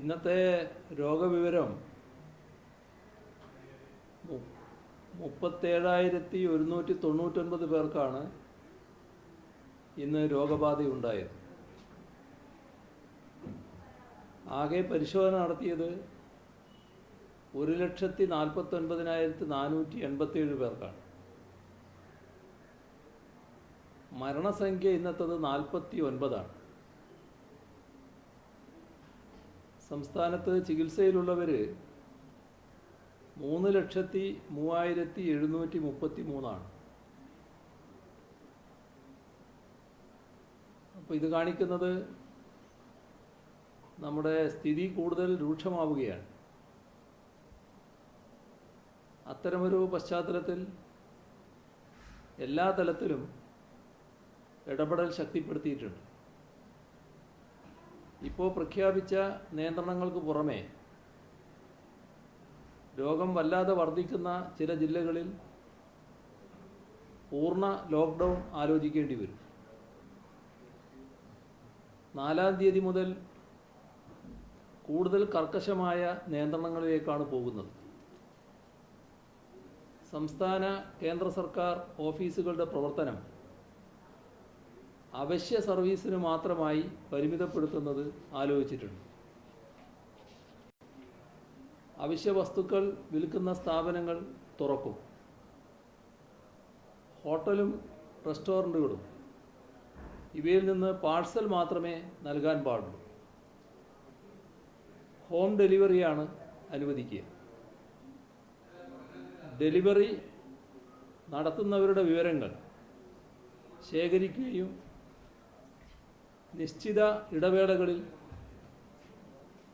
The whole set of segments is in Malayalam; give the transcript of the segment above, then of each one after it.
ഇന്നത്തെ രോഗവിവരം 37,199 പേർക്കാണ് ഇന്ന് രോഗബാധയുണ്ടായത്. ആകെ പരിശോധന നടത്തിയത് 1,49,487 പേർക്കാണ്. മരണസംഖ്യ ഇന്നത്തത് 49 സംസ്ഥാനത്ത് ചികിത്സയിലുള്ളവർ 3,03,733 അപ്പോൾ ഇത് കാണിക്കുന്നത് നമ്മുടെ സ്ഥിതി കൂടുതൽ രൂക്ഷമാവുകയാണ്. അത്തരമൊരു പശ്ചാത്തലത്തിൽ എല്ലാ തലത്തിലും ഇടപെടൽ ശക്തിപ്പെടുത്തിയിട്ടുണ്ട്. ഇപ്പോൾ പ്രഖ്യാപിച്ച നിയന്ത്രണങ്ങൾക്ക് പുറമെ രോഗം വല്ലാതെ വർദ്ധിക്കുന്ന ചില ജില്ലകളിൽ പൂർണ്ണ ലോക്ക്ഡൗൺ ആലോചിക്കേണ്ടി വരും. 4-ാം തീയതി മുതൽ കൂടുതൽ കർക്കശമായ നിയന്ത്രണങ്ങളിലേക്കാണ് പോകുന്നത്. സംസ്ഥാന കേന്ദ്ര സർക്കാർ ഓഫീസുകളുടെ പ്രവർത്തനം അവശ്യ സർവീസിന് മാത്രമായി പരിമിതപ്പെടുത്തുന്നത് ആലോചിച്ചിട്ടുണ്ട്. അവശ്യ വസ്തുക്കൾ വിൽക്കുന്ന സ്ഥാപനങ്ങൾ തുറക്കും. ഹോട്ടലും റെസ്റ്റോറൻറ്റുകളും ഇവയിൽ നിന്ന് പാഴ്സൽ മാത്രമേ നൽകാൻ പാടുള്ളൂ. ഹോം ഡെലിവറിയാണ് അനുവദിക്കുക. ഡെലിവറി നടത്തുന്നവരുടെ വിവരങ്ങൾ ശേഖരിക്കുകയും നിശ്ചിത ഇടവേളകളിൽ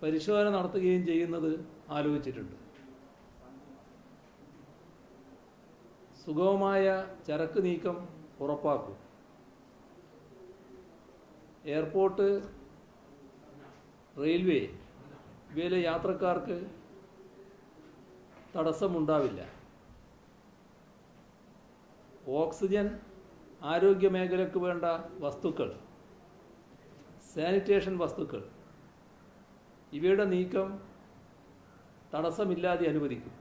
പരിശോധന നടത്തുകയും ചെയ്യുന്നത് ആലോചിച്ചിട്ടുണ്ട്. സുഗമമായ ചരക്ക് നീക്കം ഉറപ്പാക്കും. എയർപോർട്ട്, റെയിൽവേ ഇവയിലെ യാത്രക്കാർക്ക് തടസ്സമുണ്ടാവില്ല. ഓക്സിജൻ, ആരോഗ്യ മേഖലയ്ക്ക് വേണ്ട വസ്തുക്കൾ, സാനിറ്റേഷൻ വസ്തുക്കൾ ഇവയുടെ നീക്കം തടസ്സമില്ലാതെ അനുവദിക്കും.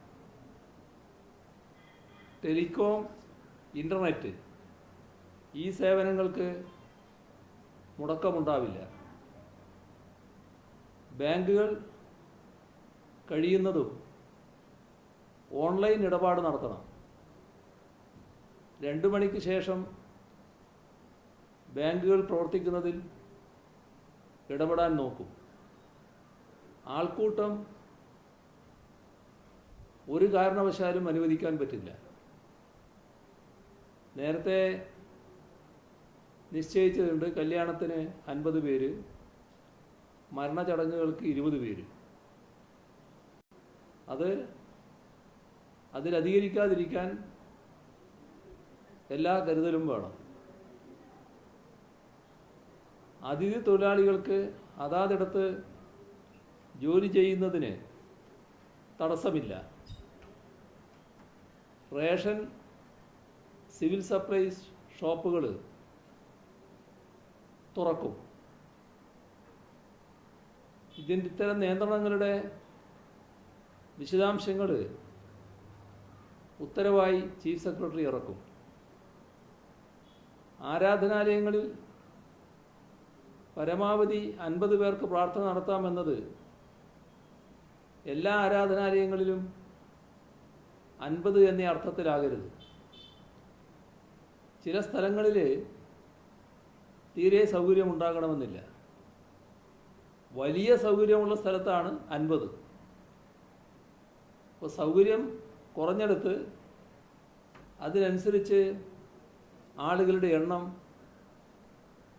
ടെലികോം, ഇൻ്റർനെറ്റ് ഈ സേവനങ്ങൾക്ക് മുടക്കമുണ്ടാവില്ല. ബാങ്കുകൾ കഴിയുന്നതും ഓൺലൈൻ ഇടപാട് നടത്തണം. 2 മണിക്ക് ശേഷം ബാങ്കുകൾ പ്രവർത്തിക്കുന്നതിൽ ഇടപെടാൻ നോക്കും. ആൾക്കൂട്ടം ഒരു കാരണവശാലും അനുവദിക്കാൻ പറ്റില്ല. നേരത്തെ നിശ്ചയിച്ചിട്ടുണ്ട് കല്യാണത്തിന് 50 പേര്, മരണചടങ്ങുകൾക്ക് 20 പേര്. അതിലധികരിക്കാതിരിക്കാൻ എല്ലാ കരുതലും വേണം. അതിഥി തൊഴിലാളികൾക്ക് അതാതിടത്ത് ജോലി ചെയ്യുന്നതിന് തടസ്സമില്ല. റേഷൻ, സിവിൽ സപ്ലൈസ് ഷോപ്പുകൾ തുറക്കും. ഇത്തരം നിയന്ത്രണങ്ങളുടെ വിശദാംശങ്ങൾ ഉത്തരവായി ചീഫ് സെക്രട്ടറി ഇറക്കും. ആരാധനാലയങ്ങളിൽ പരമാവധി 50 പേർക്ക് പ്രാർത്ഥന നടത്താമെന്നത് എല്ലാ ആരാധനാലയങ്ങളിലും 50 എന്ന അർത്ഥത്തിലാകരുത്. ചില സ്ഥലങ്ങളിൽ തീരെ സൗകര്യമുണ്ടാകണമെന്നില്ല. വലിയ സൗകര്യമുള്ള സ്ഥലത്താണ് 50. അപ്പോൾ സൗകര്യം കുറഞ്ഞെടുത്ത് അതിനനുസരിച്ച് ആളുകളുടെ എണ്ണം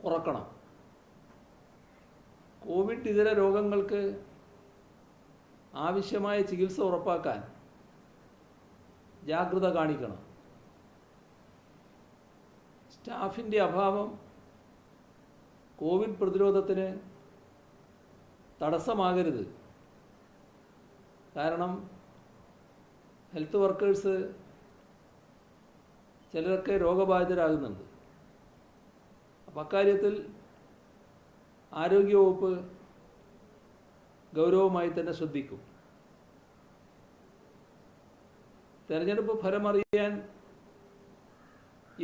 കുറക്കണം. കോവിഡ് ഇതര രോഗങ്ങൾക്ക് ആവശ്യമായ ചികിത്സ ഉറപ്പാക്കാൻ ജാഗ്രത കാണിക്കണം. സ്റ്റാഫിൻ്റെ അഭാവം കോവിഡ് പ്രതിരോധത്തിന് തടസ്സമാകരുത്. കാരണം ഹെൽത്ത് വർക്കേഴ്സ് ചിലരൊക്കെ രോഗബാധിതരാകുന്നുണ്ട്. അപ്പം അക്കാര്യത്തിൽ ആരോഗ്യവകുപ്പ് ഗൗരവമായി തന്നെ ശ്രദ്ധിക്കും. തെരഞ്ഞെടുപ്പ് ഫലമറിയാൻ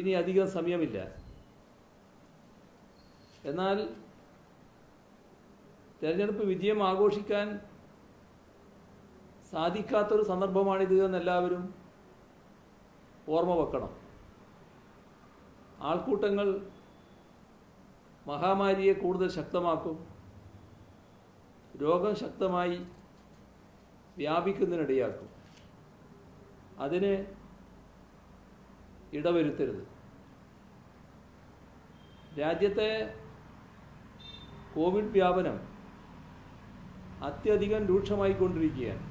ഇനി അധികം സമയമില്ല. എന്നാൽ തെരഞ്ഞെടുപ്പ് വിജയം ആഘോഷിക്കാൻ സാധിക്കാത്തൊരു സന്ദർഭമാണിത് എന്നെല്ലാവരും ഓർമ്മ വെക്കണം. ആൾക്കൂട്ടങ്ങൾ മഹാമാരിയെ കൂടുതൽ ശക്തമാക്കും. രോഗം ശക്തമായി വ്യാപിക്കുന്നതിനിടയാക്കും. അതിന് ഇടവരുത്തരുത്. രാജ്യത്തെ കോവിഡ് വ്യാപനം അത്യധികം രൂക്ഷമായിക്കൊണ്ടിരിക്കുകയാണ്.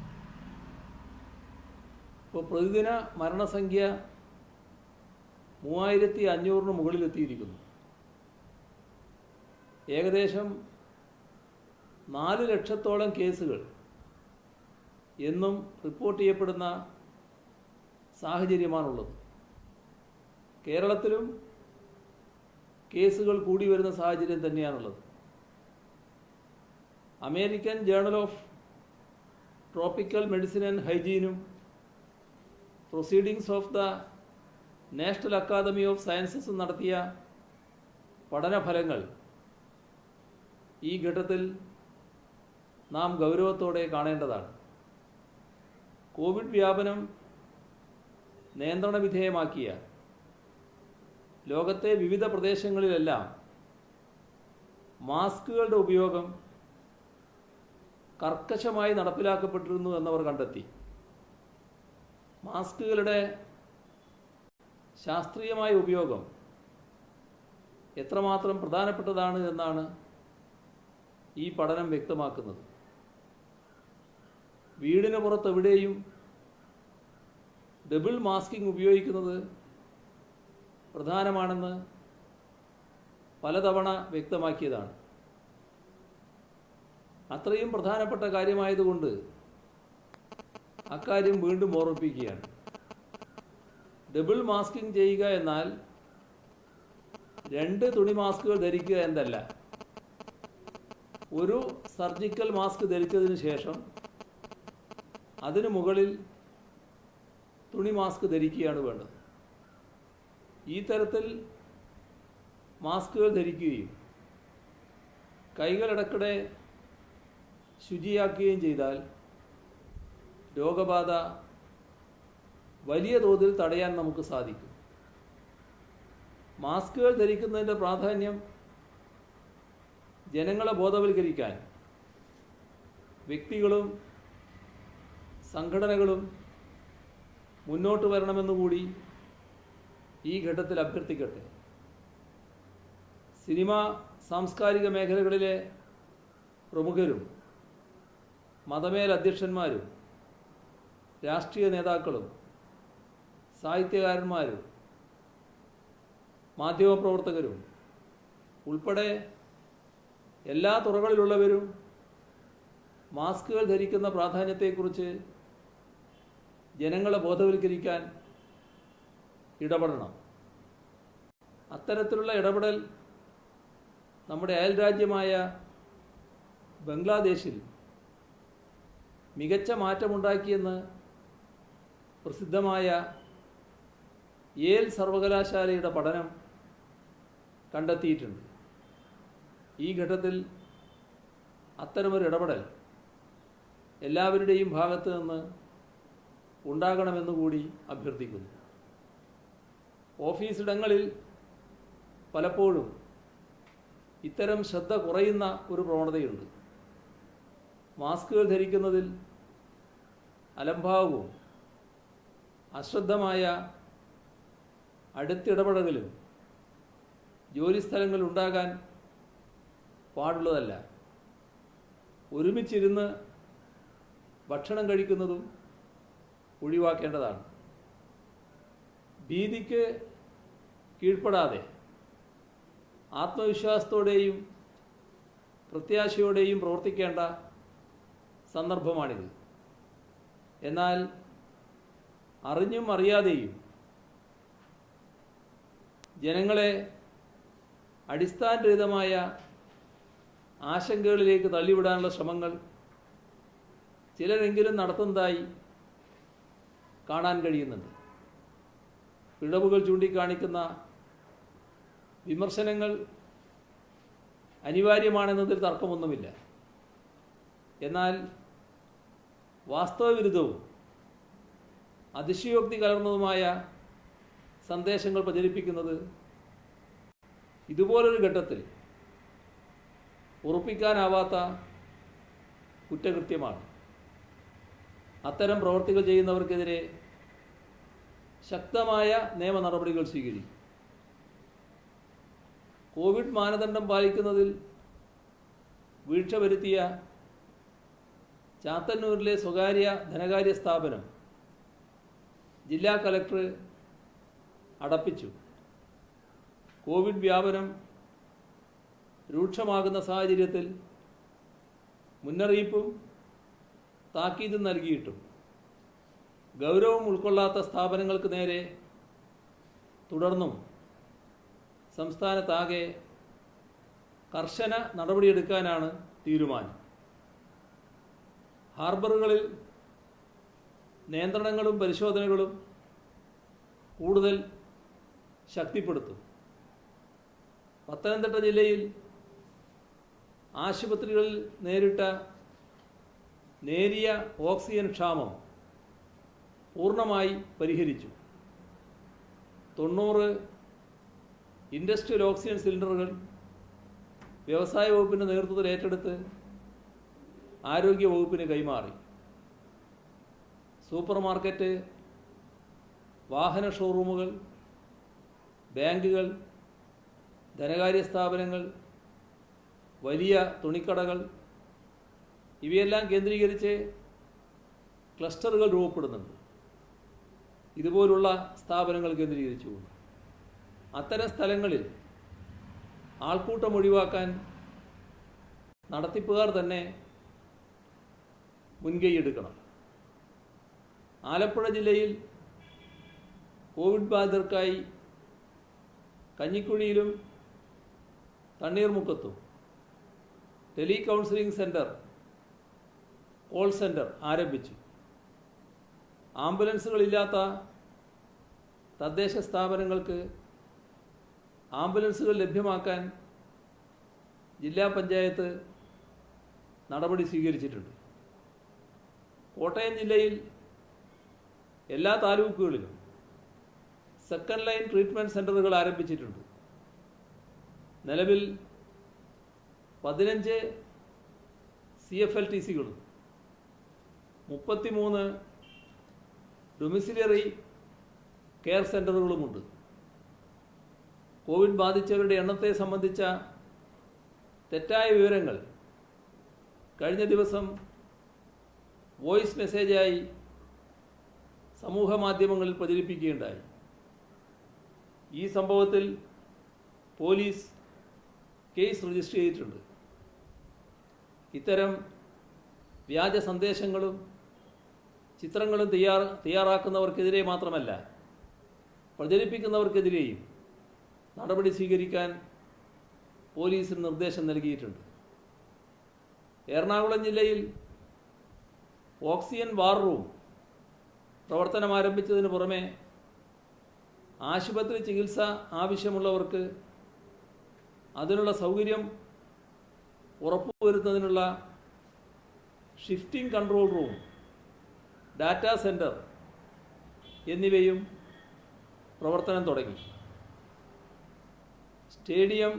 ഇപ്പോൾ പ്രതിദിന മരണസംഖ്യ 3500 മുകളിലെത്തിയിരിക്കുന്നു. ഏകദേശം 4 ലക്ഷത്തോളം കേസുകൾ എന്നും റിപ്പോർട്ട് ചെയ്യപ്പെടുന്ന സാഹചര്യമാണുള്ളത്. കേരളത്തിലും കേസുകൾ കൂടി വരുന്ന സാഹചര്യം തന്നെയാണുള്ളത്. American journal of tropical medicine and ഹൈജീനും proceedings of the national academy of സയൻസസും നടത്തിയ പഠനഫലങ്ങൾ ഈ ഘട്ടത്തിൽ നാം ഗൗരവത്തോടെ കാണേണ്ടതാണ്. കോവിഡ് വ്യാപനം നിയന്ത്രണ വിധേയമാക്കിയ ലോകത്തെ വിവിധ പ്രദേശങ്ങളിലെല്ലാം മാസ്കുകളുടെ ഉപയോഗം കർക്കശമായി നടപ്പിലാക്കപ്പെട്ടിരുന്നു എന്നവർ കണ്ടെത്തി. മാസ്കുകളുടെ ശാസ്ത്രീയമായ ഉപയോഗം എത്രമാത്രം പ്രധാനപ്പെട്ടതാണ് എന്നാണ് ഈ പഠനം വ്യക്തമാക്കുന്നത്. വീടിന് പുറത്തെവിടെയും ഡബിൾ മാസ്കിംഗ് ഉപയോഗിക്കുന്നത് പ്രധാനമാണെന്ന് പലതവണ വ്യക്തമാക്കിയതാണ്. അത്രയും പ്രധാനപ്പെട്ട കാര്യമായതുകൊണ്ട് അക്കാര്യം വീണ്ടും ഓർമ്മിപ്പിക്കുകയാണ്. ഡബിൾ മാസ്കിംഗ് ചെയ്യുക എന്നാൽ 2 തുണി മാസ്കുകൾ ധരിക്കുക എന്നല്ല. ഒരു സർജിക്കൽ മാസ്ക് ധരിച്ചതിന് ശേഷം അതിനു മുകളിൽ തുണി മാസ്ക് ധരിക്കുകയാണ് വേണ്ടത്. ഈ തരത്തിൽ മാസ്കുകൾ ധരിക്കുകയും കൈകൾ ഇടയ്ക്കിടെ ശുചിയാക്കുകയും ചെയ്താൽ രോഗബാധ വലിയ തോതിൽ തടയാൻ നമുക്ക് സാധിക്കും. മാസ്കുകൾ ധരിക്കുന്നതിൻ്റെ പ്രാധാന്യം ജനങ്ങളെ ബോധവൽക്കരിക്കാൻ വ്യക്തികളും സംഘടനകളും മുന്നോട്ട് വരണമെന്നുകൂടി ഈ ഘട്ടത്തിൽ അഭ്യർത്ഥിക്കട്ടെ. സിനിമ, സാംസ്കാരിക മേഖലകളിലെ പ്രമുഖരും മതമേലധ്യക്ഷന്മാരും രാഷ്ട്രീയ നേതാക്കളും സാഹിത്യകാരന്മാരും മാധ്യമപ്രവർത്തകരും ഉൾപ്പെടെ എല്ലാ തുറകളിലുള്ളവരും മാസ്കുകൾ ധരിക്കുന്ന പ്രാധാന്യത്തെക്കുറിച്ച് ജനങ്ങളെ ബോധവൽക്കരിക്കാൻ ഇടപെടണം. അത്തരത്തിലുള്ള ഇടപെടൽ നമ്മുടെ അയൽരാജ്യമായ ബംഗ്ലാദേശിൽ മികച്ച മാറ്റമുണ്ടാക്കിയെന്ന് പ്രസിദ്ധമായ യേൽ സർവകലാശാലയുടെ പഠനം കണ്ടെത്തിയിട്ടുണ്ട്. ഈ ഘട്ടത്തിൽ അത്തരമൊരു ഇടപെടൽ എല്ലാവരുടെയും ഭാഗത്തു നിന്ന് ഉണ്ടാകണമെന്നുകൂടി അഭ്യർത്ഥിക്കുന്നു. ഓഫീസിടങ്ങളിൽ പലപ്പോഴും ഇത്തരം ശ്രദ്ധ കുറയുന്ന ഒരു പ്രവണതയുണ്ട്. മാസ്കുകൾ ധരിക്കുന്നതിൽ അലംഭാവവും അശ്രദ്ധമായ അടുത്തിടപെടലും ജോലിസ്ഥലങ്ങളിൽ ഉണ്ടാകാൻ പാടുള്ളതല്ല. ഒരുമിച്ചിരുന്ന് ഭക്ഷണം കഴിക്കുന്നതും ഒഴിവാക്കേണ്ടതാണ്. ഭീതിക്ക് കീഴ്പ്പെടാതെ ആത്മവിശ്വാസത്തോടെയും പ്രത്യാശയോടെയും പ്രവർത്തിക്കേണ്ട സന്ദർഭമാണിത്. എന്നാൽ അറിഞ്ഞും അറിയാതെയും ജനങ്ങളെ അടിസ്ഥാനരഹിതമായ ആശങ്കകളിലേക്ക് തള്ളിവിടാനുള്ള ശ്രമങ്ങൾ ചിലരെങ്കിലും നടത്തുന്നതായി കാണാൻ കഴിയുന്നുണ്ട്. പിഴവുകൾ ചൂണ്ടിക്കാണിക്കുന്ന വിമർശനങ്ങൾ അനിവാര്യമാണെന്നതിൽ തർക്കമൊന്നുമില്ല. എന്നാൽ വാസ്തവവിരുദ്ധവും അതിശയോക്തി കലർന്നതുമായ സന്ദേശങ്ങൾ പ്രചരിപ്പിക്കുന്നത് ഇതുപോലൊരു ഘട്ടത്തിൽ ഉറപ്പിക്കാനാവാത്ത കുറ്റകൃത്യമാണ്. അത്തരം പ്രവർത്തികൾ ചെയ്യുന്നവർക്കെതിരെ ശക്തമായ നിയമ നടപടികൾ സ്വീകരിക്കും. കോവിഡ് മാനദണ്ഡം പാലിക്കുന്നതിൽ വീഴ്ച വരുത്തിയ ചാത്തന്നൂരിലെ സ്വകാര്യ ധനകാര്യ സ്ഥാപനം ജില്ലാ കലക്ടർ അടപ്പിച്ചു. കോവിഡ് വ്യാപനം രൂക്ഷമാകുന്ന സാഹചര്യത്തിൽ മുന്നറിയിപ്പും താക്കീതും നൽകിയിട്ടും ഗൗരവം ഉൾക്കൊള്ളാത്ത സ്ഥാപനങ്ങൾക്ക് നേരെ തുടർന്നും സംസ്ഥാനത്താകെ കർശന നടപടിയെടുക്കാനാണ് തീരുമാനം. ഹാർബറുകളിൽ നിയന്ത്രണങ്ങളും പരിശോധനകളും കൂടുതൽ ശക്തിപ്പെടുത്തും. പത്തനംതിട്ട ജില്ലയിൽ ആശുപത്രികളിൽ നേരിട്ട നേരിയ ഓക്സിജൻ ക്ഷാമം പൂർണ്ണമായി പരിഹരിച്ചു. 90 ഇൻഡസ്ട്രിയൽ ഓക്സിജൻ സിലിണ്ടറുകൾ വ്യവസായ വകുപ്പിൻ്റെ നേതൃത്വത്തിൽ ഏറ്റെടുത്ത് ആരോഗ്യ വകുപ്പിന് കൈമാറി. സൂപ്പർ മാർക്കറ്റ്, വാഹന ഷോറൂമുകൾ, ബാങ്കുകൾ, ധനകാര്യ സ്ഥാപനങ്ങൾ, വലിയ തുണിക്കടകൾ ഇവയെല്ലാം കേന്ദ്രീകരിച്ച് ക്ലസ്റ്ററുകൾ രൂപപ്പെടുന്നുണ്ട്. ഇതുപോലുള്ള സ്ഥാപനങ്ങൾ കേന്ദ്രീകരിച്ചുകൊണ്ട് അത്തരം സ്ഥലങ്ങളിൽ ആൾക്കൂട്ടം ഒഴിവാക്കാൻ നടത്തിപ്പുകാർ തന്നെ മുൻകൈയെടുക്കണം. ആലപ്പുഴ ജില്ലയിൽ കോവിഡ് ബാധിതർക്കായി കഞ്ഞിക്കുഴിയിലും തണ്ണീർമുക്കത്തും tele counselling centre, call centre ആരംഭിച്ചു. ആംബുലൻസുകളില്ലാത്ത തദ്ദേശ സ്ഥാപനങ്ങൾക്ക് ആംബുലൻസുകൾ ലഭ്യമാക്കാൻ ജില്ലാ പഞ്ചായത്ത് നടപടി സ്വീകരിച്ചിട്ടുണ്ട്. കോട്ടയം ജില്ലയിൽ എല്ലാ താലൂക്കുകളിലും സെക്കൻഡ് ലൈൻ ട്രീറ്റ്മെൻറ്റ് സെൻ്ററുകൾ ആരംഭിച്ചിട്ടുണ്ട്. നിലവിൽ 15 CFLTCകളും 33 ഡൊമിസിലറി കെയർ സെൻ്ററുകളുമുണ്ട്. കോവിഡ് ബാധിച്ചവരുടെ എണ്ണത്തെ സംബന്ധിച്ച തെറ്റായ വിവരങ്ങൾ കഴിഞ്ഞ ദിവസം വോയിസ് മെസ്സേജായി സമൂഹ മാധ്യമങ്ങളിൽ പ്രചരിപ്പിക്കുകയുണ്ടായി. ഈ സംഭവത്തിൽ പോലീസ് കേസ് രജിസ്റ്റർ ചെയ്തിട്ടുണ്ട്. ഇത്തരം വ്യാജ സന്ദേശങ്ങളും ചിത്രങ്ങളും തയ്യാറാക്കുന്നവർക്കെതിരെ മാത്രമല്ല, പ്രചരിപ്പിക്കുന്നവർക്കെതിരെയും നടപടി സ്വീകരിക്കാൻ പോലീസിന് നിർദ്ദേശം നൽകിയിട്ടുണ്ട്. എറണാകുളം ജില്ലയിൽ ഓക്സിജൻ വാർ റൂം പ്രവർത്തനം ആരംഭിച്ചതിന് പുറമെ ആശുപത്രി ചികിത്സ ആവശ്യമുള്ളവർക്ക് അതിനുള്ള സൗകര്യം ഉറപ്പുവരുത്തുന്നതിനുള്ള shifting control room, data centre എന്നിവയും പ്രവർത്തനം തുടങ്ങി. സ്റ്റേഡിയം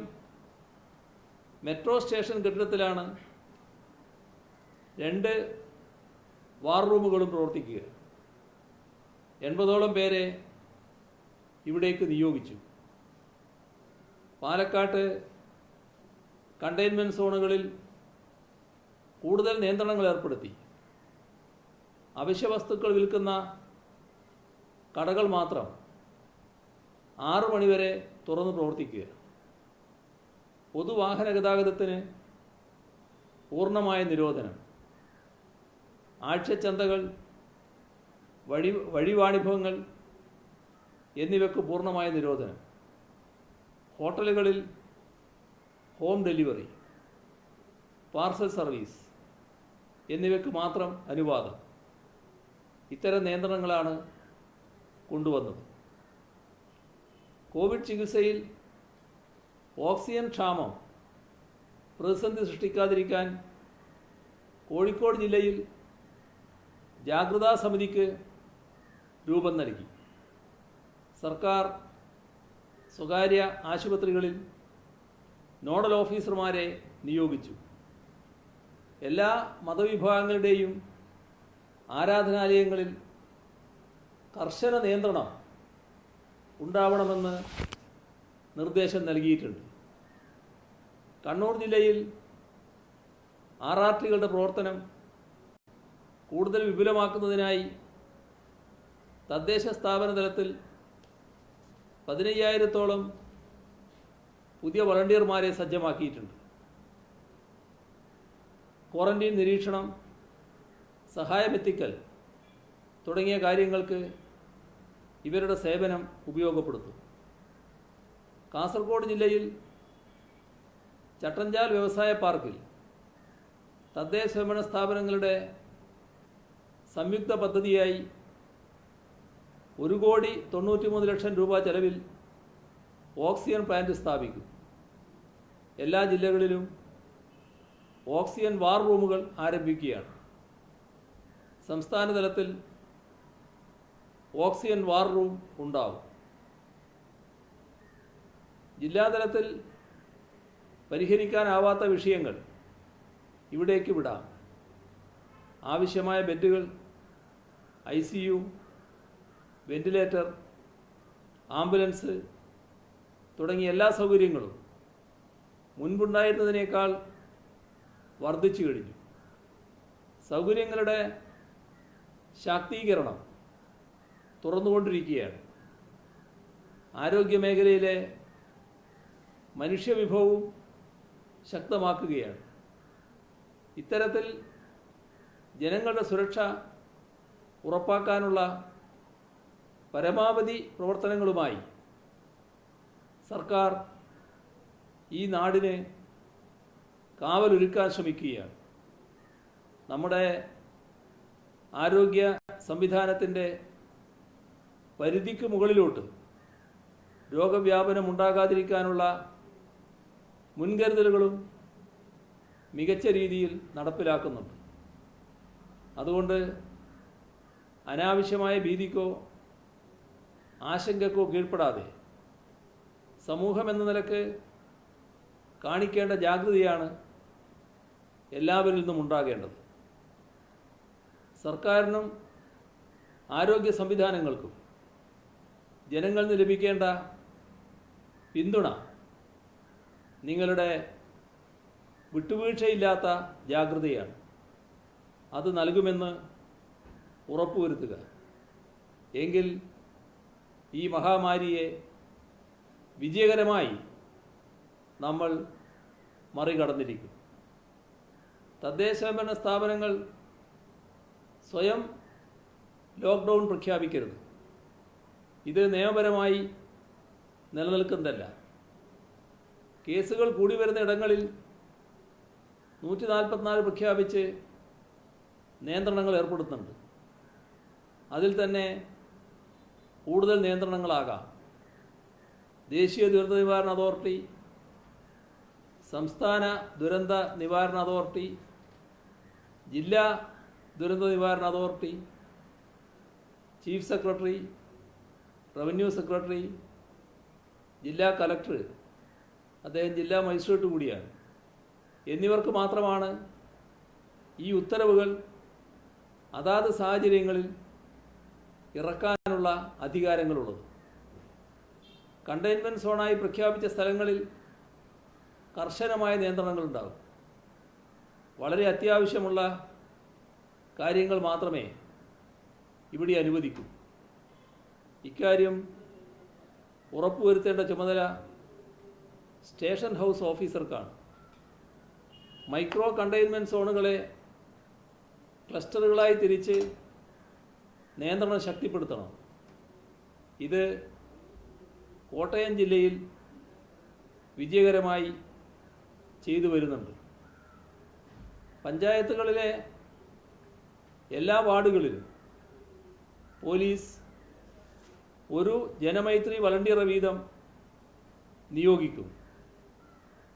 മെട്രോ സ്റ്റേഷൻ കെട്ടിടത്തിലാണ് 2 വാർ റൂമുകളും പ്രവർത്തിക്കുക. 80ഓളം പേരെ ഇവിടേക്ക് നിയോഗിച്ചു. പാലക്കാട്ട് കണ്ടെയ്ൻമെൻറ്റ് സോണുകളിൽ കൂടുതൽ നിയന്ത്രണങ്ങൾ ഏർപ്പെടുത്തി. അവശ്യവസ്തുക്കൾ വിൽക്കുന്ന കടകൾ മാത്രം 6 മണിവരെ തുറന്ന് പ്രവർത്തിക്കുക. പൊതുവാഹന ഗതാഗതത്തിന് പൂർണ്ണമായ നിരോധനം. ആഴ്ചച്ചന്തകൾ, വഴിവാണിഭങ്ങൾ എന്നിവയ്ക്ക് പൂർണ്ണമായ നിരോധനം. ഹോട്ടലുകളിൽ ഹോം ഡെലിവറി, പാർസൽ സർവീസ്, എന്നിവയ്ക്ക് മാത്രം അനുവാദം. ഇത്തരം നിയന്ത്രണങ്ങളാണ് കൊണ്ടുവന്നത്. കോവിഡ് ചികിത്സയിൽ ഓക്സിജൻ ക്ഷാമം പ്രതിസന്ധി സൃഷ്ടിക്കാതിരിക്കാൻ കോഴിക്കോട് ജില്ലയിൽ ജാഗ്രതാ സമിതിക്ക് രൂപം നൽകി. സർക്കാർ സ്വകാര്യ ആശുപത്രികളിൽ നോഡൽ ഓഫീസർമാരെ നിയോഗിച്ചു. എല്ലാ മതവിഭാഗങ്ങളുടെയും ആരാധനാലയങ്ങളിൽ കർശന നിയന്ത്രണം ഉണ്ടാവണമെന്ന് നിർദ്ദേശം നൽകിയിട്ടുണ്ട്. കണ്ണൂർ ജില്ലയിൽ RRTകളുടെ പ്രവർത്തനം കൂടുതൽ വിപുലമാക്കുന്നതിനായി തദ്ദേശ സ്ഥാപന തലത്തിൽ 15,000-ഓളം പുതിയ വളണ്ടിയർമാരെ സജ്ജമാക്കിയിട്ടുണ്ട്. ക്വാറന്റീൻ നിരീക്ഷണം, സഹായമെത്തിക്കൽ തുടങ്ങിയ കാര്യങ്ങൾക്ക് ഇവരുടെ സേവനം ഉപയോഗപ്പെടുത്തും. കാസർഗോഡ് ജില്ലയിൽ ചട്ടഞ്ചാൽ വ്യവസായ പാർക്കിൽ തദ്ദേശ സ്വയംഭരണ സ്ഥാപനങ്ങളുടെ സംയുക്ത പദ്ധതിയായി 1,93,00,000 രൂപ ചെലവിൽ ഓക്സിജൻ പ്ലാന്റ് സ്ഥാപിക്കും. എല്ലാ ജില്ലകളിലും ഓക്സിജൻ വാർ റൂമുകൾ ആരംഭിക്കുകയാണ്. സംസ്ഥാന തലത്തിൽ ഓക്സിജൻ വാർ റൂം ഉണ്ടാവും. ജില്ലാതലത്തിൽ പരിഹരിക്കാനാവാത്ത വിഷയങ്ങൾ ഇവിടേക്ക് വിടാം. ആവശ്യമായ ബെഡുകൾ, ICU, വെന്റിലേറ്റർ, ആംബുലൻസ് തുടങ്ങിയ എല്ലാ സൗകര്യങ്ങളും മുൻപുണ്ടായിരുന്നതിനേക്കാൾ വർദ്ധിച്ചു കഴിഞ്ഞു. സൗകര്യങ്ങളുടെ ശാക്തീകരണം തുറന്നുകൊണ്ടിരിക്കുകയാണ്. ആരോഗ്യമേഖലയിലെ മനുഷ്യവിഭവവും ശക്തമാക്കുകയാണ്. ഇത്തരത്തിൽ ജനങ്ങളുടെ സുരക്ഷ ഉറപ്പാക്കാനുള്ള പരമാവധി പ്രവർത്തനങ്ങളുമായി സർക്കാർ ഈ നാടിന് കാവലൊരുക്കാൻ ശ്രമിക്കുകയാണ്. നമ്മുടെ ആരോഗ്യ സംവിധാനത്തിൻ്റെ പരിധിക്ക് മുകളിലോട്ട് രോഗവ്യാപനം ഉണ്ടാകാതിരിക്കാനുള്ള മുൻകരുതലുകളും മികച്ച രീതിയിൽ നടപ്പിലാക്കുന്നുണ്ട്. അതുകൊണ്ട് അനാവശ്യമായ ഭീതിക്കോ ആശങ്കക്കോ കീഴ്പ്പെടാതെ സമൂഹം എന്ന നിലക്ക് കാണിക്കേണ്ട ജാഗ്രതയാണ് എല്ലാവരിൽ നിന്നും ഉണ്ടാകേണ്ടത്. സർക്കാരിനും ആരോഗ്യ സംവിധാനങ്ങൾക്കും ജനങ്ങളിൽ നിന്ന് ലഭിക്കേണ്ട പിന്തുണ നിങ്ങളുടെ വിട്ടുവീഴ്ചയില്ലാത്ത ജാഗ്രതയാണ്. അത് നൽകുമെന്ന് ഉറപ്പുവരുത്തുക. എങ്കിൽ ഈ മഹാമാരിയെ വിജയകരമായി നമ്മൾ മറികടന്നിരിക്കും. തദ്ദേശ സ്വയംഭരണ സ്ഥാപനങ്ങൾ സ്വയം ലോക്ക്ഡൗൺ പ്രഖ്യാപിക്കരുത്. ഇത് നിയമപരമായി നിലനിൽക്കുന്നതല്ല. കേസുകൾ കൂടി വരുന്ന ഇടങ്ങളിൽ 144 പ്രഖ്യാപിച്ച് നിയന്ത്രണങ്ങൾ ഏർപ്പെടുത്തുന്നുണ്ട്. അതിൽ തന്നെ കൂടുതൽ നിയന്ത്രണങ്ങളാകാം. ദേശീയ ദുരന്ത നിവാരണ അതോറിറ്റി, സംസ്ഥാന ദുരന്ത നിവാരണ അതോറിറ്റി, ജില്ലാ ദുരന്ത നിവാരണ authority, chief secretary, revenue secretary, ജില്ലാ കലക്ടർ, അദ്ദേഹം ജില്ലാ മജിസ്ട്രേറ്റ് കൂടിയാണ്, എന്നിവർക്ക് മാത്രമാണ് ഈ ഉത്തരവുകൾ അതാത് സാഹചര്യങ്ങളിൽ ഇറക്കാനുള്ള അധികാരങ്ങളുള്ളത്. കണ്ടെയ്ൻമെൻറ്റ് സോണായി പ്രഖ്യാപിച്ച സ്ഥലങ്ങളിൽ കർശനമായ നിയന്ത്രണങ്ങളുണ്ടാകും. വളരെ അത്യാവശ്യമുള്ള കാര്യങ്ങൾ മാത്രമേ ഇവിടെ അനുവദിക്കൂ. ഇക്കാര്യം ഉറപ്പുവരുത്തേണ്ട ചുമതല സ്റ്റേഷൻ ഹൗസ് ഓഫീസർക്കാണ്. മൈക്രോ കണ്ടെയ്ൻമെൻറ്റ് സോണുകളെ ക്ലസ്റ്ററുകളായി തിരിച്ച് നിയന്ത്രണം ശക്തിപ്പെടുത്തണം. ഇത് കോട്ടയം ജില്ലയിൽ വിജയകരമായി ചെയ്തു വരുന്നുണ്ട്. പഞ്ചായത്തുകളിലെ എല്ലാ വാർഡുകളിലും പോലീസ് ഒരു ജനമൈത്രി വളണ്ടിയർ വീതം നിയോഗിക്കും.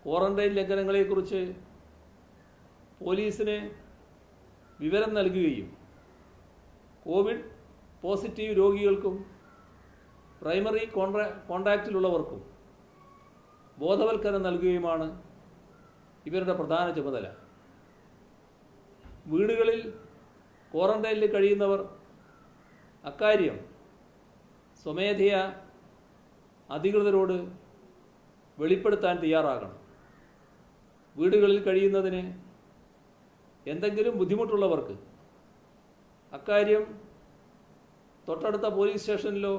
ക്വാറന്റൈൻ ലംഘനങ്ങളെക്കുറിച്ച് പോലീസിന് വിവരം നൽകുകയും കോവിഡ് പോസിറ്റീവ് രോഗികൾക്കും പ്രൈമറി കോണ്ടാക്റ്റിലുള്ളവർക്കും ബോധവൽക്കരണം നൽകുകയുമാണ് ഇവരുടെ പ്രധാന ചുമതല. വീടുകളിൽ ക്വാറന്റൈനിൽ കഴിയുന്നവർ അക്കാര്യം സ്വമേധയാ അധികൃതരോട് വെളിപ്പെടുത്താൻ തയ്യാറാകണം. വീടുകളിൽ കഴിയുന്നതിന് എന്തെങ്കിലും ബുദ്ധിമുട്ടുള്ളവർക്ക് അക്കാര്യം തൊട്ടടുത്ത പോലീസ് സ്റ്റേഷനിലോ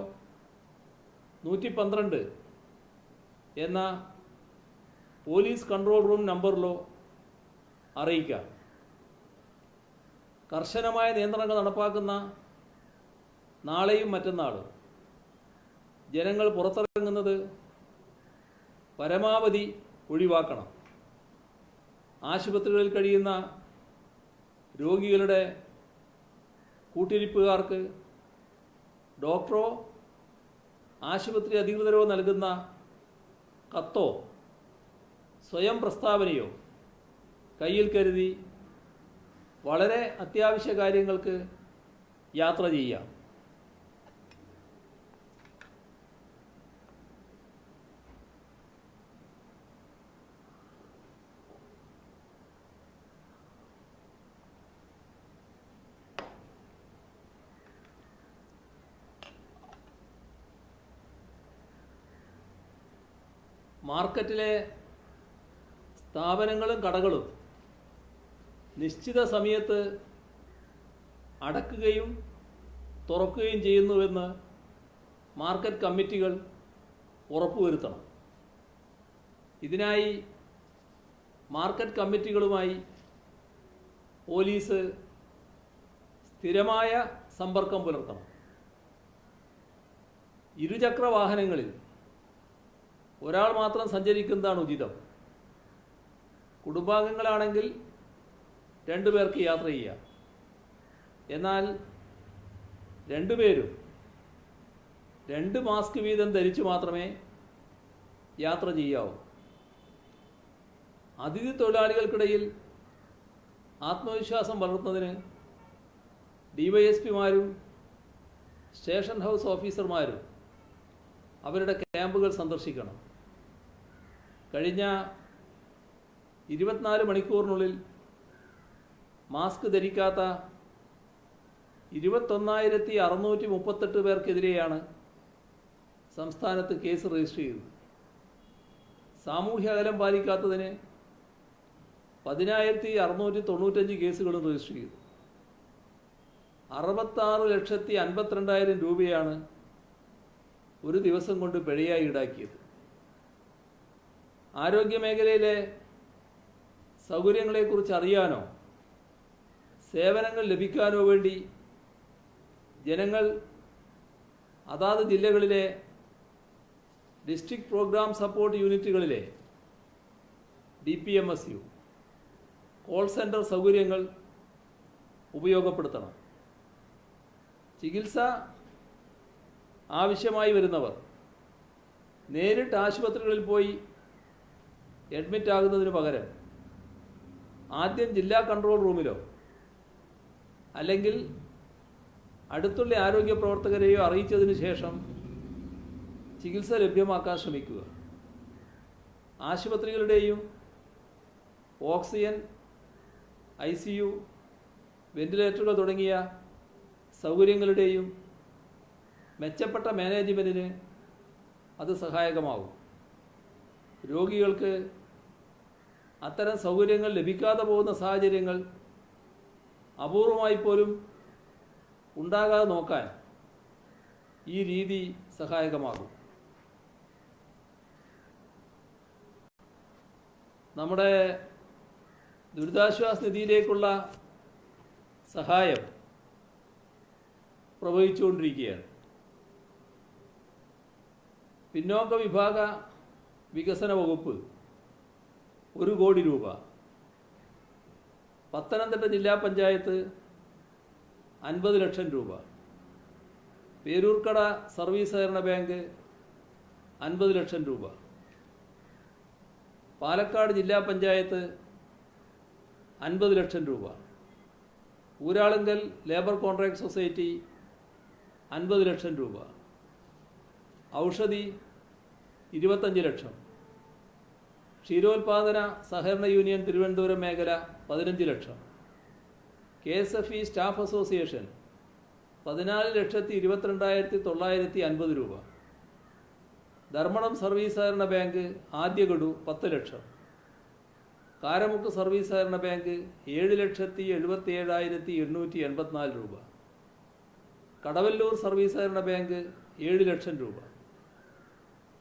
112 എന്ന പോലീസ് കൺട്രോൾ റൂം നമ്പറിലോ അറിയിക്കാം. കർശനമായ നിയന്ത്രണങ്ങൾ നടപ്പാക്കുന്ന നാളെയും മറ്റന്നാളും ജനങ്ങൾ പുറത്തിറങ്ങുന്നത് പരമാവധി ഒഴിവാക്കണം. ആശുപത്രികളിൽ കഴിയുന്ന രോഗികളുടെ കൂട്ടിരിപ്പുകാർക്ക് ഡോക്ടറോ ആശുപത്രി അധികൃതരോ നൽകുന്ന കത്തോ സ്വയം പ്രസ്താവനയോ കയ്യിൽ കരുതി വളരെ അത്യാവശ്യ കാര്യങ്ങൾക്ക് യാത്ര ചെയ്യാം. മാർക്കറ്റിലെ സ്ഥാപനങ്ങളും കടകളും നിശ്ചിത സമയത്ത് അടക്കുകയും തുറക്കുകയും ചെയ്യുന്നുവെന്ന് മാർക്കറ്റ് കമ്മിറ്റികൾ ഉറപ്പുവരുത്തണം. ഇതിനായി മാർക്കറ്റ് കമ്മിറ്റികളുമായി പോലീസ് സ്ഥിരമായ സമ്പർക്കം പുലർത്തണം. ഇരുചക്ര വാഹനങ്ങളിൽ ഒരാൾ മാത്രം സഞ്ചരിക്കുന്നതാണ് ഉചിതം. കുടുംബാംഗങ്ങളാണെങ്കിൽ 2 പേർക്ക് യാത്ര ചെയ്യാം. എന്നാൽ 2 പേരും 2 മാസ്ക് വീതം ധരിച്ചു മാത്രമേ യാത്ര ചെയ്യാവൂ. അതിഥി തൊഴിലാളികൾക്കിടയിൽ ആത്മവിശ്വാസം വളർത്തുന്നതിന് ഡിവൈഎസ്പിമാരും സ്റ്റേഷൻ ഹൗസ് ഓഫീസർമാരും അവരുടെ ക്യാമ്പുകൾ സന്ദർശിക്കണം. കഴിഞ്ഞ 24 മണിക്കൂറിനുള്ളിൽ മാസ്ക് ധരിക്കാത്ത 21,638 പേർക്കെതിരെയാണ് സംസ്ഥാനത്ത് കേസ് രജിസ്റ്റർ ചെയ്തത്. സാമൂഹ്യ അകലം പാലിക്കാത്തതിന് 10,695 കേസുകളും രജിസ്റ്റർ ചെയ്തു. 66,52,000 രൂപയാണ് ഒരു ദിവസം കൊണ്ട് പിഴയായി ഈടാക്കിയത്. ആരോഗ്യമേഖലയിലെ സൗകര്യങ്ങളെക്കുറിച്ച് അറിയാനോ സേവനങ്ങൾ ലഭിക്കാനോ വേണ്ടി ജനങ്ങൾ അതാത് ജില്ലകളിലെ ഡിസ്ട്രിക്ട് പ്രോഗ്രാം സപ്പോർട്ട് യൂണിറ്റുകളിലെ DPMSU കോൾ സെൻറ്റർ സൗകര്യങ്ങൾ ഉപയോഗപ്പെടുത്തണം. ചികിത്സ ആവശ്യമായി വരുന്നവർ നേരിട്ട് ആശുപത്രികളിൽ പോയി അഡ്മിറ്റ് ആകുന്നതിന് പകരം ആദ്യം ജില്ലാ കൺട്രോൾ റൂമിലോ അല്ലെങ്കിൽ അടുത്തുള്ള ആരോഗ്യ പ്രവർത്തകരെയോ അറിയിച്ചതിന് ശേഷം ചികിത്സ ലഭ്യമാക്കാൻ ശ്രമിക്കുക. ആശുപത്രികളുടെയും ഓക്സിജൻ, ICU, വെന്റിലേറ്ററുകൾ തുടങ്ങിയ സൗകര്യങ്ങളുടെയും മെച്ചപ്പെട്ട മാനേജ്മെൻറ്റിന് അത് സഹായകമാകും. രോഗികൾക്ക് അത്തരം സൗകര്യങ്ങൾ ലഭിക്കാതെ പോകുന്ന സാഹചര്യങ്ങൾ അപൂർവമായി പോലും ഉണ്ടാകാതെ നോക്കാൻ ഈ രീതി സഹായകമാകും. നമ്മുടെ ദുരിതാശ്വാസ നിധിയിലേക്കുള്ള സഹായം പ്രവഹിച്ചുകൊണ്ടിരിക്കുകയാണ്. പിന്നോക്ക വിഭാഗ വികസന വകുപ്പ് 1 കോടി രൂപ, പത്തനംതിട്ട ജില്ലാ പഞ്ചായത്ത് 50 ലക്ഷം രൂപ. പേരൂർക്കട സർവീസ് സഹകരണ ബാങ്ക് 50 ലക്ഷം രൂപ. പാലക്കാട് ജില്ലാ പഞ്ചായത്ത് 50 ലക്ഷം രൂപ. ഊരാളുങ്കൽ ലേബർ കോൺട്രാക്ട് സൊസൈറ്റി 50 ലക്ഷം രൂപ. ഔഷധി 25 ലക്ഷം. ക്ഷീരോത്പാദന സഹകരണ യൂണിയൻ തിരുവനന്തപുരം മേഖല 15 ലക്ഷം. KSFE സ്റ്റാഫ് അസോസിയേഷൻ 14,22,950 രൂപ. ധർമ്മടം സർവീസ് സഹകരണ ബാങ്ക് ആദ്യ ഗഡു 10 ലക്ഷം. കാരമുക്ക് സർവീസ് സഹകരണ ബാങ്ക് 7,77,884 രൂപ. കടവല്ലൂർ സർവീസ് സഹകരണ ബാങ്ക് 7 ലക്ഷം രൂപ.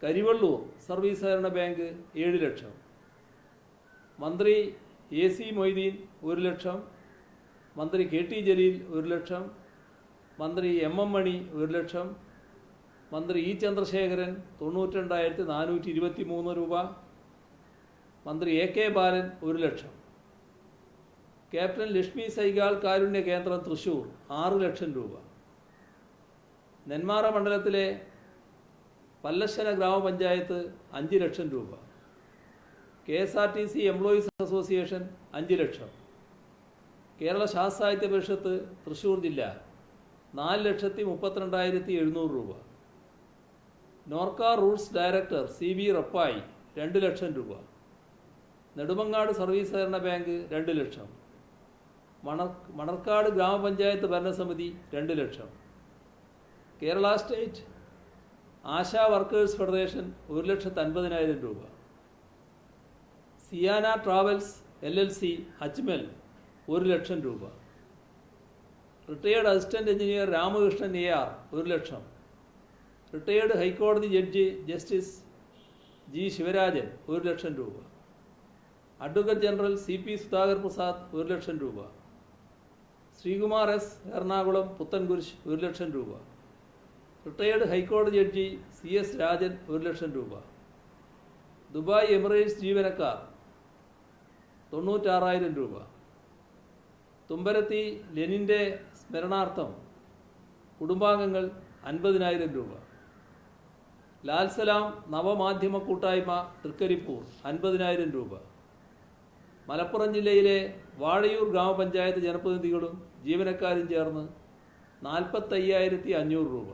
കരിവള്ളൂർ സർവീസ് സഹകരണ ബാങ്ക് 7 ലക്ഷം. മന്ത്രി AC മൊയ്തീൻ 1 ലക്ഷം. മന്ത്രി KT ജലീൽ 1 ലക്ഷം. മന്ത്രി MM മണി 1 ലക്ഷം. മന്ത്രി E ചന്ദ്രശേഖരൻ 92,423 രൂപ. മന്ത്രി AK ബാലൻ 1 ലക്ഷം. ക്യാപ്റ്റൻ ലക്ഷ്മി സൈഗാൾ കാരുണ്യ കേന്ദ്രം തൃശൂർ 6 ലക്ഷം രൂപ. നെന്മാറ മണ്ഡലത്തിലെ പല്ലശ്ശന ഗ്രാമപഞ്ചായത്ത് 5 ലക്ഷം രൂപ. KSRTC employees association 5 lakh. Kerala Sasthra Sahithya Parishad Thrissur ജില്ല 4,32,700 രൂപ. Norka roots director CB Rappai 2 lakh രൂപ. നെടുമങ്ങാട് സർവീസ് സഹകരണ ബാങ്ക് 2 ലക്ഷം. മണർക്കാട് ഗ്രാമപഞ്ചായത്ത് ഭരണസമിതി 2 lakh. Kerala state Asha workers federation 1,50,000 രൂപ. സിയാന ട്രാവൽസ് LLC അജ്മൽ 1 ലക്ഷം രൂപ. Retired assistant engineer Ramakrishnan AR 1 lakh. Retired high court judge justice G Sivarajan 1 lakh രൂപ. Advocate general CP Sudhakar Prasad 1 lakh രൂപ. ശ്രീകുമാർ S എറണാകുളം പുത്തൻകുരിശ് 1 ലക്ഷം രൂപ. Retired high court judge CS Rajan 1 lakh രൂപ. ദുബായ് എമിറേറ്റ്സ് ജീവനക്കാർ 96,000 രൂപ. തുമ്പരത്തി ലെനിൻ്റെ സ്മരണാർത്ഥം കുടുംബാംഗങ്ങൾ 50,000 രൂപ. ലാൽസലാം നവമാധ്യമ കൂട്ടായ്മ തൃക്കരിപ്പൂർ 50,000 രൂപ. മലപ്പുറം ജില്ലയിലെ വാഴയൂർ ഗ്രാമപഞ്ചായത്ത് ജനപ്രതിനിധികളും ജീവനക്കാരും ചേർന്ന് 45,500 രൂപ.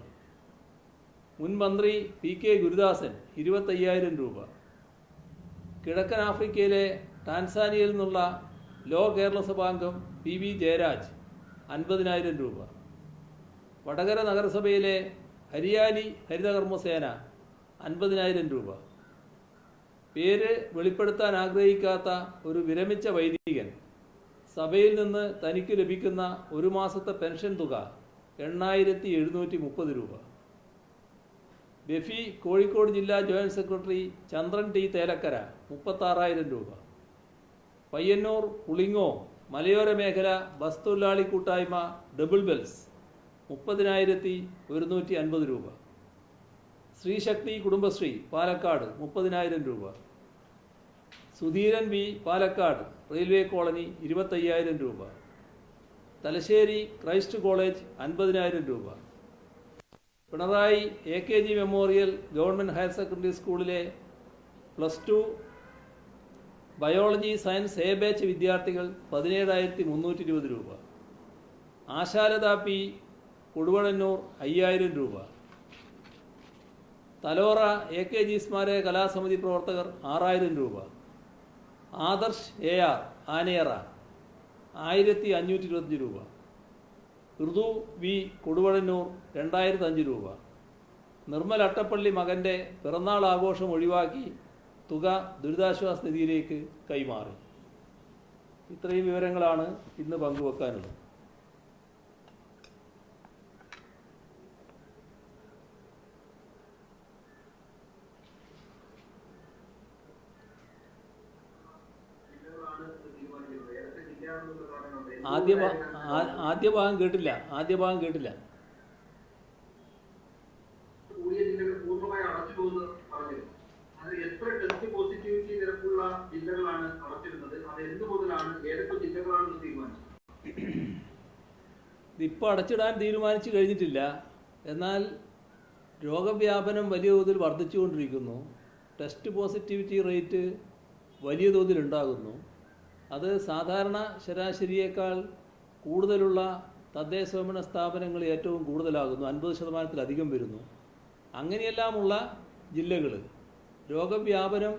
മുൻ മന്ത്രി PK ഗുരുദാസൻ 25,000 രൂപ. കിഴക്കൻ ആഫ്രിക്കയിലെ ടാൻസാനിയയിൽ നിന്നുള്ള ലോ കേരള സഭാംഗം PV ജയരാജ് 50,000 രൂപ. വടകര നഗരസഭയിലെ ഹരിയാലി ഹരിതകർമ്മസേന 50,000 രൂപ. പേര് വെളിപ്പെടുത്താൻ ആഗ്രഹിക്കാത്ത ഒരു വിരമിച്ച വൈദികൻ സഭയിൽ നിന്ന് തനിക്ക് ലഭിക്കുന്ന ഒരു മാസത്തെ പെൻഷൻ തുക 8,730 രൂപ. ബെഫി കോഴിക്കോട് ജില്ലാ ജോയിന്റ് സെക്രട്ടറി ചന്ദ്രൻ T തേലക്കര 36,000 രൂപ. പയ്യന്നൂർ പുളിങ്ങോ മലയോര മേഖല ബസ് തൊഴിലാളി കൂട്ടായ്മ ഡബിൾ ബെൽസ് 30,150 രൂപ. ശ്രീശക്തി കുടുംബശ്രീ പാലക്കാട് 30,000 രൂപ. Sudheeran V Palakkad railway colony 25,000 രൂപ. തലശ്ശേരി ക്രൈസ്റ്റ് കോളേജ് 50,000 രൂപ. Pinarayi AKG memorial government higher secondary സ്കൂളിലെ +2 ബയോളജി സയൻസ് A ബാച്ച് വിദ്യാർത്ഥികൾ 17,320 രൂപ. ആശാലത P കൊടുവഴന്നൂർ 5,000 രൂപ. തലോറ AKG സ്മാരക കലാസമിതി പ്രവർത്തകർ 6,000 രൂപ. ആദർശ് AR ആനയറ 1,525 രൂപ. ഋതു V കൊടുവഴന്നൂർ 2,005 രൂപ. നിർമ്മൽ അട്ടപ്പള്ളി മകൻ്റെ പിറന്നാൾ ആഘോഷം ഒഴിവാക്കി തുക ദുരിതാശ്വാസ നിധിയിലേക്ക് കൈമാറി. ഇത്രയും വിവരങ്ങളാണ് ഇന്ന് പങ്കുവെക്കാനുള്ളത്. ആദ്യ ഭാഗം കേട്ടില്ല. ഇപ്പോൾ ഇപ്പോൾ അടച്ചിടാൻ തീരുമാനിച്ചു കഴിഞ്ഞിട്ടില്ല. എന്നാൽ രോഗവ്യാപനം വലിയ തോതിൽ വർദ്ധിച്ചുകൊണ്ടിരിക്കുന്നു. ടെസ്റ്റ് പോസിറ്റിവിറ്റി റേറ്റ് വലിയ തോതിൽ ഉണ്ടാകുന്നു. അത് സാധാരണ ശരാശരിയേക്കാൾ കൂടുതലുള്ള തദ്ദേശ സ്വയംഭരണ സ്ഥാപനങ്ങൾ ഏറ്റവും കൂടുതലാകുന്നു. 50%-ലധികം വരുന്നു. അങ്ങനെയെല്ലാമുള്ള ജില്ലകൾ രോഗവ്യാപനം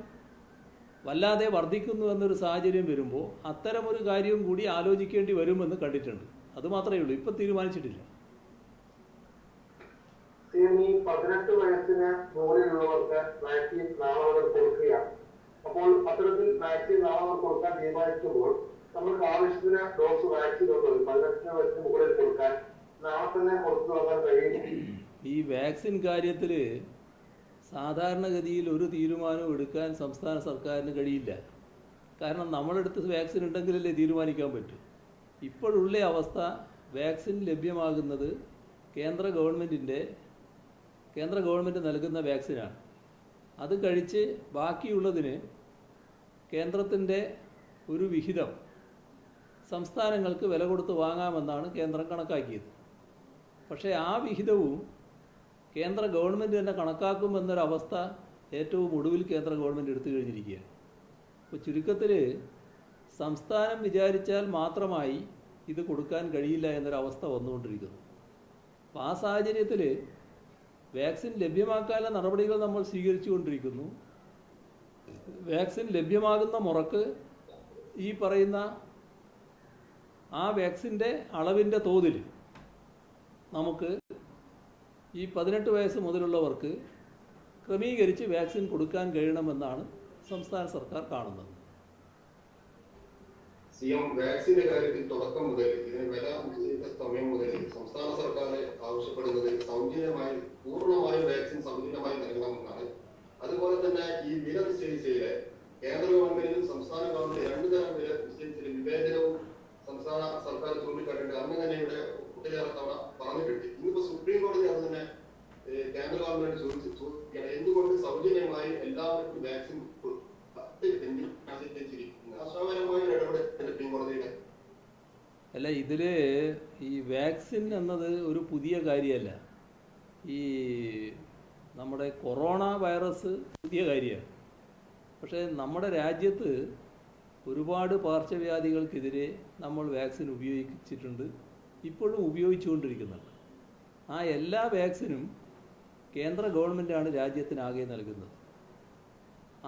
വല്ലാതെ വർദ്ധിക്കുന്നു എന്നൊരു സാഹചര്യം വരുമ്പോൾ അത്തരമൊരു കാര്യവും കൂടി ആലോചിക്കേണ്ടി വരുമെന്ന് കണ്ടിട്ടുണ്ട്. അതുമാത്രമേ ഉള്ളൂ. ഇപ്പം തീരുമാനിച്ചിട്ടില്ല. 18 വയസ്സിന് മുകളിലുള്ളവർക്ക് വാക്സിൻ നാളെ മുതൽ കൊടുക്കുകയാണ്. അപ്പോൾ അത്തരത്തിൽ വാക്സിൻ നാളെ മുതൽ കൊടുക്കാൻ തീരുമാനിക്കുമ്പോൾ നമുക്ക് ആവശ്യത്തിന് ഡോസ് വാക്സിൻ ഉള്ളത് 18 വയസ്സിന് മുകളിൽ കൊടുക്കാൻ നാളെ തന്നെ കൊടുത്തു തുടങ്ങാൻ കഴിയും. ഈ വാക്സിൻ കാര്യത്തിൽ സാധാരണഗതിയിൽ ഒരു തീരുമാനവും എടുക്കാൻ സംസ്ഥാന സർക്കാരിന് കഴിയില്ല. കാരണം നമ്മളെടുത്ത് വാക്സിൻ ഉണ്ടെങ്കിലല്ലേ തീരുമാനിക്കാൻ പറ്റൂ. ഇപ്പോഴുള്ള അവസ്ഥ വാക്സിൻ ലഭ്യമാകുന്നത് കേന്ദ്ര ഗവൺമെൻറ് നൽകുന്ന വാക്സിനാണ്. അത് കഴിച്ച് ബാക്കിയുള്ളതിന് കേന്ദ്രത്തിൻ്റെ ഒരു വിഹിതം സംസ്ഥാനങ്ങൾക്ക് വില കൊടുത്ത് വാങ്ങാമെന്നാണ് കേന്ദ്രം കണക്കാക്കിയത്. പക്ഷേ ആ വിഹിതവും കേന്ദ്ര ഗവൺമെൻറ് തന്നെ കണക്കാക്കുമെന്നൊരവസ്ഥ ഏറ്റവും ഒടുവിൽ കേന്ദ്ര ഗവൺമെൻറ് എടുത്തു കഴിഞ്ഞിരിക്കുകയാണ്. അപ്പോൾ ചുരുക്കത്തിൽ സംസ്ഥാനം വിചാരിച്ചാൽ മാത്രമായി ഇത് കൊടുക്കാൻ കഴിയില്ല എന്നൊരവസ്ഥ വന്നുകൊണ്ടിരിക്കുന്നു. അപ്പോൾ ആ സാഹചര്യത്തിൽ വാക്സിൻ ലഭ്യമാക്കാനുള്ള നടപടികൾ നമ്മൾ സ്വീകരിച്ചുകൊണ്ടിരിക്കുന്നു. വാക്സിൻ ലഭ്യമാകുന്ന മുറക്ക് ഈ പറയുന്ന ആ വാക്സിൻ്റെ അളവിൻ്റെ തോതിൽ നമുക്ക് ഈ 18 വയസ്സ് മുതലുള്ളവർക്ക് ക്രമീകരിച്ച് വാക്സിൻ കൊടുക്കാൻ കഴിയണമെന്നാണ് സംസ്ഥാന സർക്കാർ കാണുന്നത്. വാക്സിന്റെ കാര്യത്തിൽ തുടക്കം മുതൽ ഇതിന് വില നിശ്ചയിച്ച സമയം മുതൽ സംസ്ഥാന സർക്കാർ ആവശ്യപ്പെടുന്നത് സൗജന്യമായി പൂർണ്ണമായും വാക്സിൻ സൗജന്യമായി നൽകണമെന്നാണ്. അതുപോലെ തന്നെ ഈ വില നിശ്ചയിച്ചതിലെ കേന്ദ്ര ഗവൺമെന്റിനും സംസ്ഥാന ഗവൺമെന്റ് രണ്ടു തരം വില നിശ്ചയിച്ചതിൽ വിവേചനവും സംസ്ഥാന സർക്കാർ ചൂണ്ടിക്കാട്ടിട്ട് അന്ന് തന്നെ ഇവിടെ ഒട്ടേറെ തവണ പറഞ്ഞിട്ടുണ്ട്. ഇന്നിപ്പോ സുപ്രീം കോടതി അത് തന്നെ കേന്ദ്ര ഗവൺമെന്റ് ചോദിക്കുകയാണ്, എന്തുകൊണ്ട് സൗജന്യമായി എല്ലാവർക്കും വാക്സിൻ അല്ല, ഇതിൽ ഈ വാക്സിൻ എന്നത് ഒരു പുതിയ കാര്യമല്ല. ഈ നമ്മുടെ കൊറോണ വൈറസ് പുതിയ കാര്യമാണ്. പക്ഷേ നമ്മുടെ രാജ്യത്ത് ഒരുപാട് പകർച്ചവ്യാധികൾക്കെതിരെ നമ്മൾ വാക്സിൻ ഉപയോഗിച്ചിട്ടുണ്ട്, ഇപ്പോഴും ഉപയോഗിച്ചുകൊണ്ടിരിക്കുന്നുണ്ട്. ആ എല്ലാ വാക്സിനും കേന്ദ്ര ഗവൺമെൻറ്റാണ് രാജ്യത്തിനാകെ നൽകുന്നത്.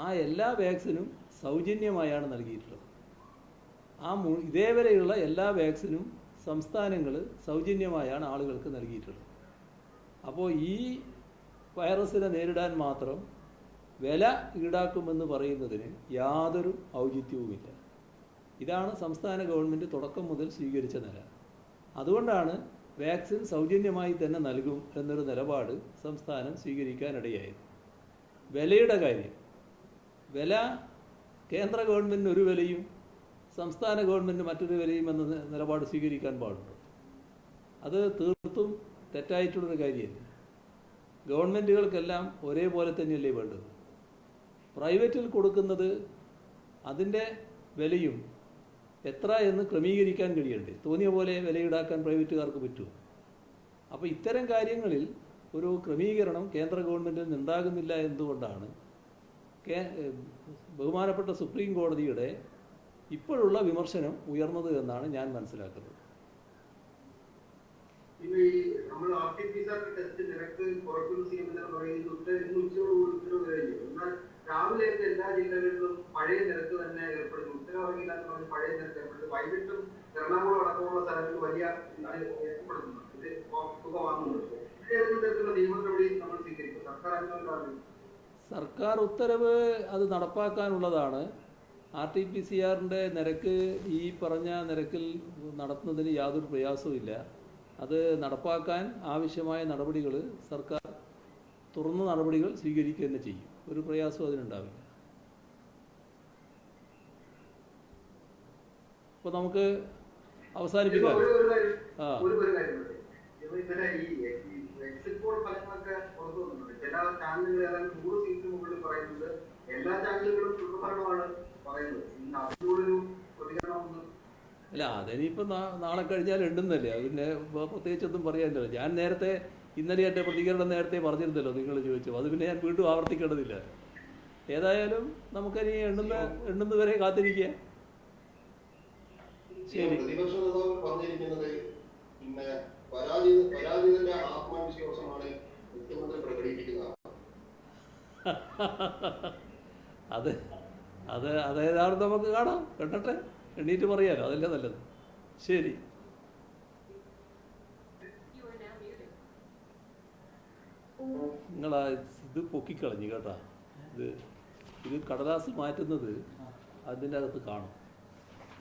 ആ എല്ലാ വാക്സിനും സൗജന്യമായാണ് നൽകിയിട്ടുള്ളത്. ഇതേവരെയുള്ള എല്ലാ വാക്സിനും സംസ്ഥാനങ്ങൾ സൗജന്യമായാണ് ആളുകൾക്ക് നൽകിയിട്ടുള്ളത്. അപ്പോൾ ഈ വൈറസിനെ നേരിടാൻ മാത്രം വില ഈടാക്കുമെന്ന് പറയുന്നതിന് യാതൊരു ഔചിത്യവുമില്ല. ഇതാണ് സംസ്ഥാന ഗവൺമെൻറ് തുടക്കം മുതൽ സ്വീകരിച്ച നില. അതുകൊണ്ടാണ് വാക്സിൻ സൗജന്യമായി തന്നെ നൽകും എന്നൊരു നിലപാട് സംസ്ഥാനം സ്വീകരിക്കാനിടയായത്. വിലയുടെ കാര്യം, വില കേന്ദ്ര ഗവൺമെൻറ്റിന് ഒരു വിലയും സംസ്ഥാന ഗവൺമെൻറ് മറ്റൊരു വിലയും എന്ന നിലപാട് സ്വീകരിക്കാൻ പാടുണ്ടോ? അത് തീർത്തും തെറ്റായിട്ടുള്ളൊരു കാര്യമല്ല. ഗവൺമെൻറ്റുകൾക്കെല്ലാം ഒരേപോലെ തന്നെയല്ലേ വേണ്ടത്. പ്രൈവറ്റിൽ കൊടുക്കുന്നത് അതിൻ്റെ വിലയും എത്ര എന്ന് ക്രമീകരിക്കാൻ കഴിയണ്ടേ? തോന്നിയ പോലെ വില ഈടാക്കാൻ പ്രൈവറ്റുകാർക്ക് പറ്റുമോ? അപ്പോൾ ഇത്തരം കാര്യങ്ങളിൽ ഒരു ക്രമീകരണം കേന്ദ്ര ഗവൺമെൻറ്റിൽ നിന്നുണ്ടാകുന്നില്ല എന്തുകൊണ്ടാണ് ബഹുമാനപ്പെട്ട സുപ്രീം കോടതിയുടെ ഇപ്പോഴുള്ള വിമർശനം ഉയർന്നത് എന്നാണ് ഞാൻ മനസ്സിലാക്കുന്നത്. രാവിലെ എല്ലാ ജില്ലകളിലും പഴയ നിരക്ക് തന്നെ ഏർപ്പെടുന്നു. ഉത്തരവാദിത്തം പഴയ നിരക്ക് ഏർപ്പെടുന്നു. വൈകിട്ടും എറണാകുളം അടക്കമുള്ള സ്ഥലങ്ങളിൽ വലിയ ഏർപ്പെടുന്നു. ഇത് തുക വാങ്ങുന്നുണ്ട്. ഏതെങ്കിലും തരത്തിലുള്ള നിയമ നടപടി നമ്മൾ സ്വീകരിക്കും. സർക്കാർ ഉത്തരവ് അത് നടപ്പാക്കാനുള്ളതാണ്. RT-PCR നിരക്ക് ഈ പറഞ്ഞ നിരക്കിൽ നടത്തുന്നതിന് യാതൊരു പ്രയാസവുമില്ല. അത് നടപ്പാക്കാൻ ആവശ്യമായ നടപടികൾ സർക്കാർ തുറന്ന നടപടികൾ സ്വീകരിക്കുക തന്നെ ചെയ്യും. ഒരു പ്രയാസവും അതിനുണ്ടാവില്ല. അപ്പോൾ നമുക്ക് അവസാനിപ്പിക്കാം. എല്ലാ ചാനലുകളും പറയുന്നത് അല്ല അതിനിപ്പോൾ നാളെ കഴിഞ്ഞാൽ എണ്ണുന്നല്ലേ, അത് പിന്നെ പ്രത്യേകിച്ചൊന്നും പറയാനില്ലല്ലോ. ഞാൻ നേരത്തെ ഇന്നലെ എൻ്റെ പ്രതികരണം നേരത്തെ പറഞ്ഞിരുന്നല്ലോ, നിങ്ങൾ ചോദിച്ചു. അത് പിന്നെ ഞാൻ വീണ്ടും ആവർത്തിക്കേണ്ടതില്ല. ഏതായാലും നമുക്കനി എണ്ണുന്നവരെ കാത്തിരിക്കുക. ശരി. പ്രതിപക്ഷ നേതാവ് പറഞ്ഞിരിക്കുന്നത് പിന്നെ പരാജിതന്റെ ആത്മവിശ്വാസമാണ് മുഖ്യമന്ത്രി പ്രകടിപ്പിക്കുന്നത്. അതേതാണെന്ന് നമുക്ക് കാണാം, എണ്ണട്ടെ, എണ്ണീറ്റ് പറയാലോ, അതല്ലേ നല്ലത്. ശരി. നിങ്ങളാ ഇത് പൊക്കിക്കളഞ്ഞു കേട്ടാ. ഇത് കടലാസ് മാറ്റുന്നത് അതിൻ്റെ അകത്ത് കാണും.